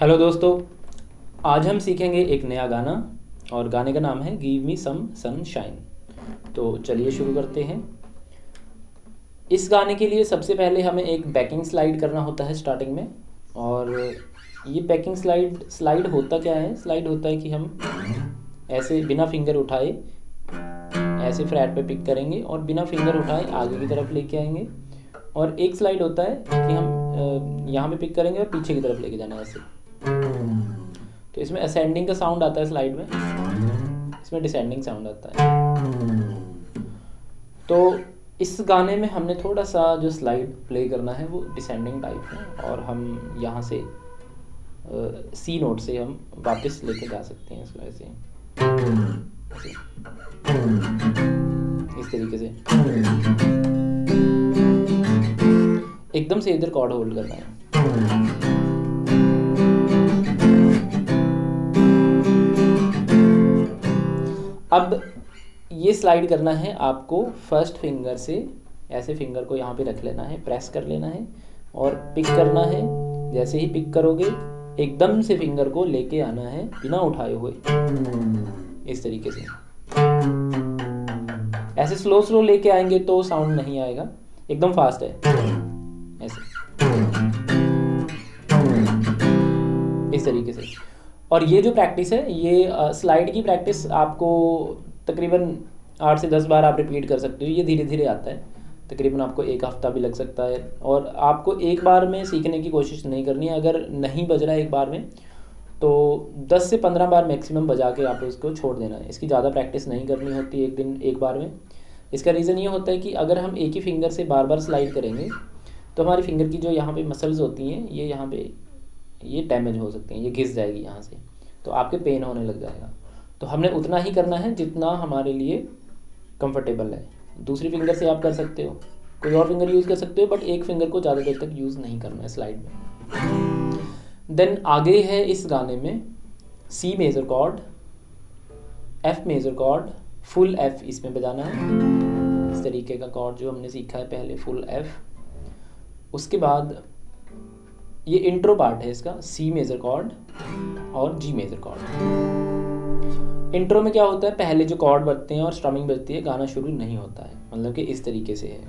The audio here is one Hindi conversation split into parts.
हेलो दोस्तों। आज हम सीखेंगे एक नया गाना और गाने का नाम है गिव मी सम सनशाइन। तो चलिए शुरू करते हैं। इस गाने के लिए सबसे पहले हमें एक बैकिंग स्लाइड करना होता है स्टार्टिंग में। और ये बैकिंग स्लाइड होता क्या है? स्लाइड होता है कि हम ऐसे बिना फिंगर उठाए ऐसे फ्रैट पे पिक करेंगे और बिना फिंगर उठाए आगे की तरफ लेके आएंगे। और एक स्लाइड होता है कि हम यहाँ पे पिक करेंगे और पीछे की तरफ लेके जाना है ऐसे। तो इसमें असेंडिंग का साउंड आता है स्लाइड में, इसमें डिसेंडिंग साउंड आता है। तो इस गाने में हमने थोड़ा सा जो स्लाइड प्ले करना है वो डिसेंडिंग टाइप है और हम यहाँ से सी नोट से हम वापस लेके जा सकते हैं इसको ऐसे इस तरीके से। एकदम से इधर कॉर्ड होल्ड करना है। अब ये स्लाइड करना है आपको फर्स्ट फिंगर से, ऐसे फिंगर को यहाँ पे रख लेना है, प्रेस कर लेना है और पिक करना है। जैसे ही पिक करोगे एकदम से फिंगर को लेके आना है बिना उठाए हुए, इस तरीके से। ऐसे स्लो स्लो लेके आएंगे तो साउंड नहीं आएगा, एकदम फास्ट है ऐसे, इस तरीके से। और ये जो प्रैक्टिस है, ये स्लाइड की प्रैक्टिस आपको तकरीबन 8 से 10 बार आप रिपीट कर सकते हो। ये धीरे धीरे आता है, तकरीबन आपको एक हफ्ता भी लग सकता है। और आपको एक बार में सीखने की कोशिश नहीं करनी है। अगर नहीं बज रहा है एक बार में तो 10 से 15 बार मैक्सिमम बजा के आप इसको छोड़ देना है। इसकी ज़्यादा प्रैक्टिस नहीं करनी होती एक दिन एक बार में। इसका रीज़न ये होता है कि अगर हम एक ही फिंगर से बार बार स्लाइड करेंगे तो हमारी फिंगर की जो यहाँ पे मसल्स होती हैं ये यहाँ पे ये डैमेज हो सकते हैं, ये घिस जाएगी यहाँ से, तो आपके पेन होने लग जाएगा। तो हमने उतना ही करना है जितना हमारे लिए कंफर्टेबल है। दूसरी फिंगर से आप कर सकते हो, कोई और फिंगर यूज़ कर सकते हो, बट एक फिंगर को ज़्यादा देर तक यूज़ नहीं करना है स्लाइड में। देन आगे है इस गाने में C major chord, F major chord, full F इसमें बजाना है। इस तरीके का कॉर्ड जो हमने सीखा है पहले, फुल एफ। उसके बाद ये इंट्रो पार्ट है इसका, सी मेजर कॉर्ड और जी मेजर कॉर्ड। इंट्रो में क्या होता है, पहले जो कॉर्ड बजते हैं और स्ट्रमिंग बजती है, गाना शुरू नहीं होता है, मतलब कि इस तरीके से है।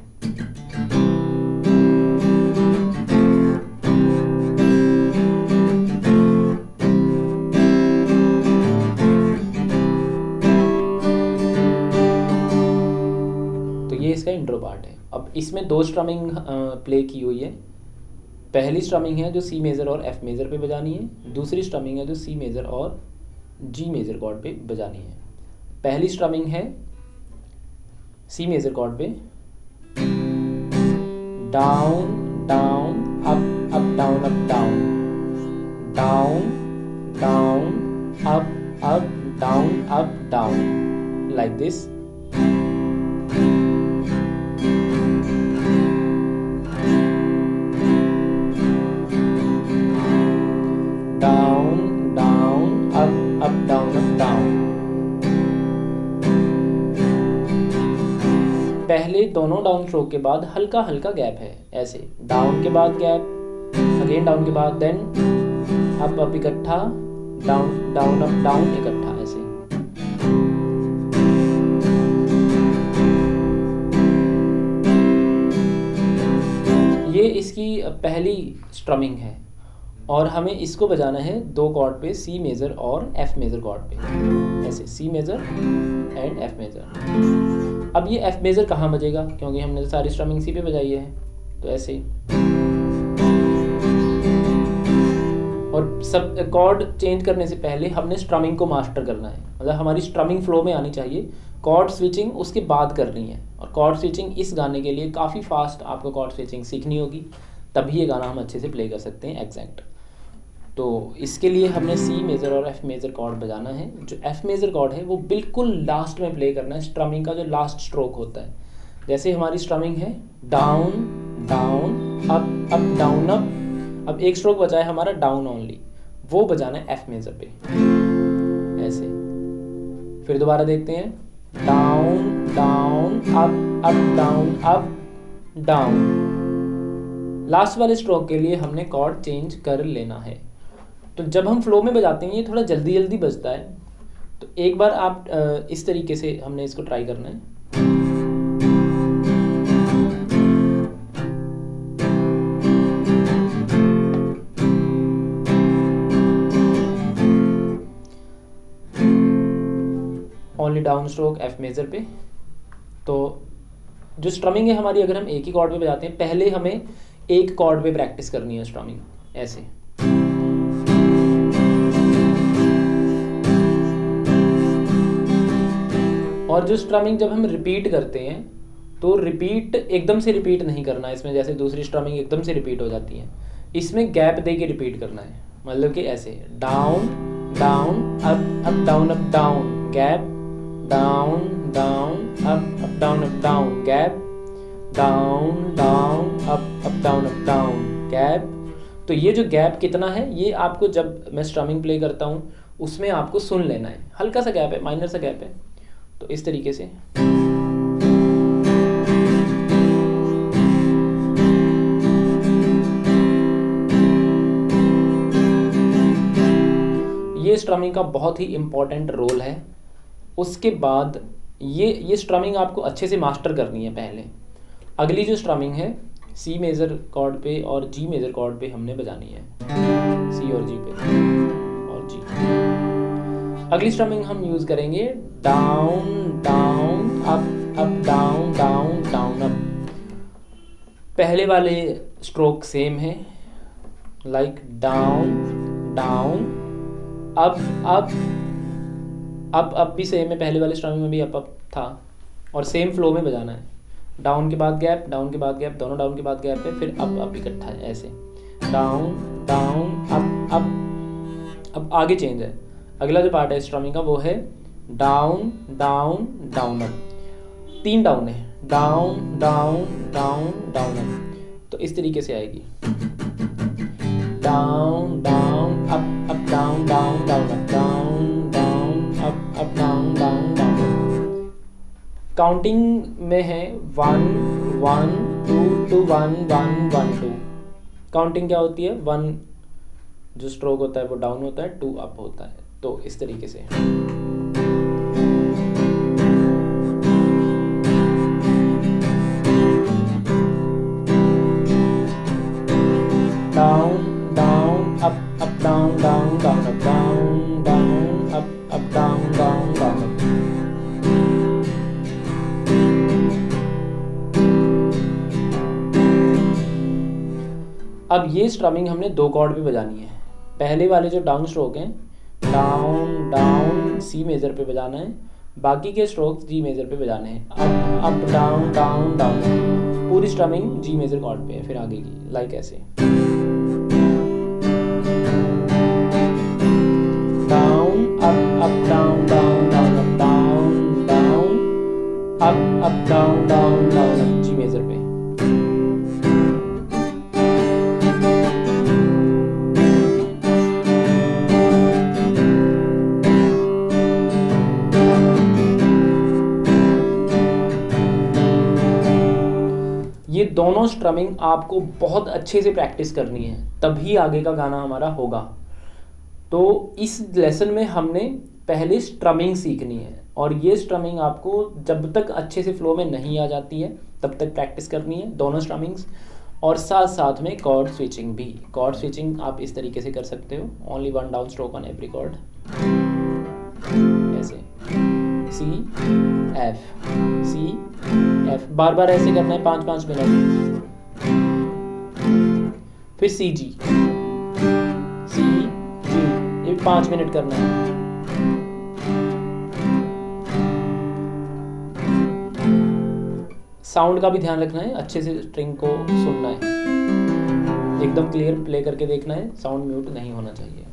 तो ये इसका इंट्रो पार्ट है। अब इसमें 2 स्ट्रमिंग प्ले की हुई है। पहली स्ट्रमिंग है जो सी मेजर और एफ मेजर पे बजानी है, दूसरी स्ट्रमिंग है जो सी मेजर और जी मेजर कॉर्ड पे बजानी है। पहली स्ट्रमिंग है सी मेजर कॉर्ड पे, down down up up down up down, down down up down, like this. पहले दोनों डाउन स्ट्रोक के बाद हल्का हल्का गैप है, ऐसे डाउन के बाद गैप, अगेन डाउन के बाद, देन अप अप इकट्ठा, डाउन डाउन अप डाउन इकट्ठा, ऐसे। ये इसकी पहली स्ट्रमिंग है और हमें इसको बजाना है 2 कॉर्ड पे, सी मेजर और एफ मेजर कॉर्ड पे, ऐसे C major and F major. अब ये एफ मेजर कहाँ बजेगा, क्योंकि हमने सारी स्ट्रमिंग सी पे बजाई है, तो ऐसे। और सब कॉर्ड चेंज करने से पहले हमने स्ट्रमिंग को मास्टर करना है, मतलब हमारी स्ट्रमिंग फ्लो में आनी चाहिए। कॉर्ड स्विचिंग उसके बाद करनी है, और कॉर्ड स्विचिंग इस गाने के लिए काफ़ी फास्ट आपको कॉर्ड स्विचिंग सीखनी होगी, तभी ये गाना हम अच्छे से प्ले कर सकते हैं एग्जैक्ट। तो इसके लिए हमने सी मेजर और एफ मेजर कॉर्ड बजाना है। जो एफ मेजर कॉर्ड है वो बिल्कुल लास्ट में प्ले करना है, स्ट्रमिंग का जो लास्ट स्ट्रोक होता है। जैसे हमारी स्ट्रमिंग है down down up down up, अब एक स्ट्रोक बचा है हमारा डाउन ओनली, वो बजाना है एफ मेजर पे, ऐसे। फिर दोबारा देखते हैं, down down up down up down. Last वाले स्ट्रोक के लिए हमने कॉर्ड चेंज कर लेना है। तो जब हम फ्लो में बजाते हैं ये थोड़ा जल्दी जल्दी बजता है। तो एक बार आप इस तरीके से हमने इसको ट्राई करना है। Only down stroke F major पे। तो जो स्ट्रमिंग है हमारी, अगर हम एक ही कॉर्ड पे बजाते हैं, पहले हमें एक कॉर्ड पे प्रैक्टिस करनी है स्ट्रमिंग, ऐसे। और जो स्ट्रमिंग जब हम रिपीट करते हैं तो रिपीट एकदम से रिपीट नहीं करना है इसमें, जैसे दूसरी स्ट्रमिंग एकदम से रिपीट हो जाती है, इसमें गैप दे के रिपीट करना है। मतलब कि ऐसे down down up down up down gap, down down up down gap, down down up down gap. तो ये जो गैप कितना है ये आपको जब मैं स्ट्रमिंग प्ले करता हूँ उसमें आपको सुन लेना है। हल्का सा गैप है, माइनर सा गैप है। तो इस तरीके से ये स्ट्रमिंग का बहुत ही इम्पोर्टेंट रोल है। उसके बाद ये स्ट्रमिंग आपको अच्छे से मास्टर करनी है पहले। अगली जो स्ट्रमिंग है सी मेजर कॉर्ड पे और जी मेजर कॉर्ड पे हमने बजानी है, सी और जी पे और जी। अगली स्ट्रमिंग हम यूज़ करेंगे down down up down down down up. पहले वाले स्ट्रोक सेम है, लाइक डाउन डाउन अप भी सेम है, पहले वाले स्ट्रमिंग में भी अप था और सेम फ्लो में बजाना है। डाउन के बाद गैप, डाउन के बाद गैप, दोनों डाउन के बाद गैप है, फिर अप इकट्ठा है, ऐसे डाउन डाउन अप। अब आगे चेंज है। अगला जो पार्ट है स्ट्रमिंग का वो है down down down up. 3 down है, down down down down up. तो इस तरीके से आएगी down down up down down down up, down down up down down down up. Counting में है 1 1 2 2 1 1 1 2। काउंटिंग क्या होती है, 1 जो स्ट्रोक होता है वो डाउन होता है, 2 अप होता है। तो इस तरीके से down down up down down down up, down down up down down down up. अब ये स्ट्रमिंग हमने 2 कॉर्ड पे बजानी है। पहले वाले जो डाउन स्ट्रोक हैं डाउन डाउन सी मेजर पे बजाना है, बाकी के स्ट्रोक्स जी मेजर पे बजाने हैं। अप डाउन डाउन डाउन, पूरी स्ट्रमिंग जी मेजर कॉर्ड पे है। फिर आगे की लाइक ऐसे down up down down down up, down down up down down down up G major पे। ये दोनों स्ट्रमिंग आपको बहुत अच्छे से प्रैक्टिस करनी है, तभी आगे का गाना हमारा होगा। तो इस लेसन में हमने पहले स्ट्रमिंग सीखनी है और ये स्ट्रमिंग आपको जब तक अच्छे से फ्लो में नहीं आ जाती है तब तक प्रैक्टिस करनी है, दोनों स्ट्रमिंग्स। और साथ साथ में कॉर्ड स्विचिंग भी। कॉर्ड स्विचिंग आप इस तरीके से कर सकते हो, only 1 down stroke on every chord, ऐसे सी एफ, बार बार ऐसे करना है 5-5 मिनट। फिर सी जी, ये 5 मिनट करना है। साउंड का भी ध्यान रखना है, अच्छे से स्ट्रिंग को सुनना है, एकदम क्लियर प्ले करके देखना है, साउंड म्यूट नहीं होना चाहिए।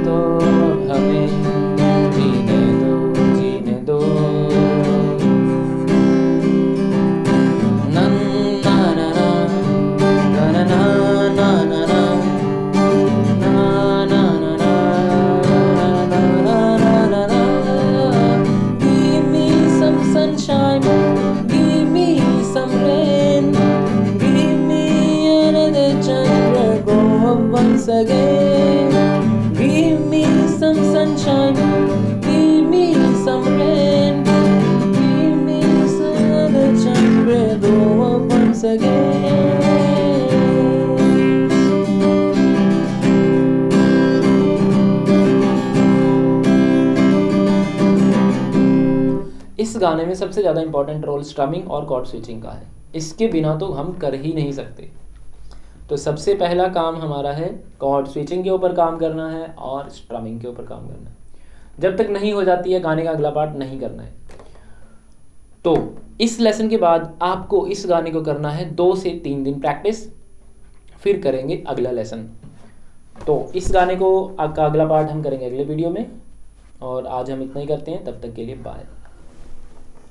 तो once again. Give me some sunshine, give me some rain, give me some other chance, breathe over once again. इस गाने में सबसे ज़्यादा इंपॉर्टेंट रोल स्ट्रमिंग और कॉर्ड स्विचिंग का है, इसके बिना तो हम कर ही नहीं सकते। तो सबसे पहला काम हमारा है कॉर्ड स्विचिंग के ऊपर काम करना है और स्ट्रमिंग के ऊपर काम करना है। जब तक नहीं हो जाती है गाने का अगला पार्ट नहीं करना है। तो इस लेसन के बाद आपको इस गाने को करना है 2 से 3 दिन प्रैक्टिस, फिर करेंगे अगला लेसन। तो इस गाने को का अगला पार्ट हम करेंगे अगले वीडियो में, और आज हम इतना ही करते हैं। तब तक के लिए बाय।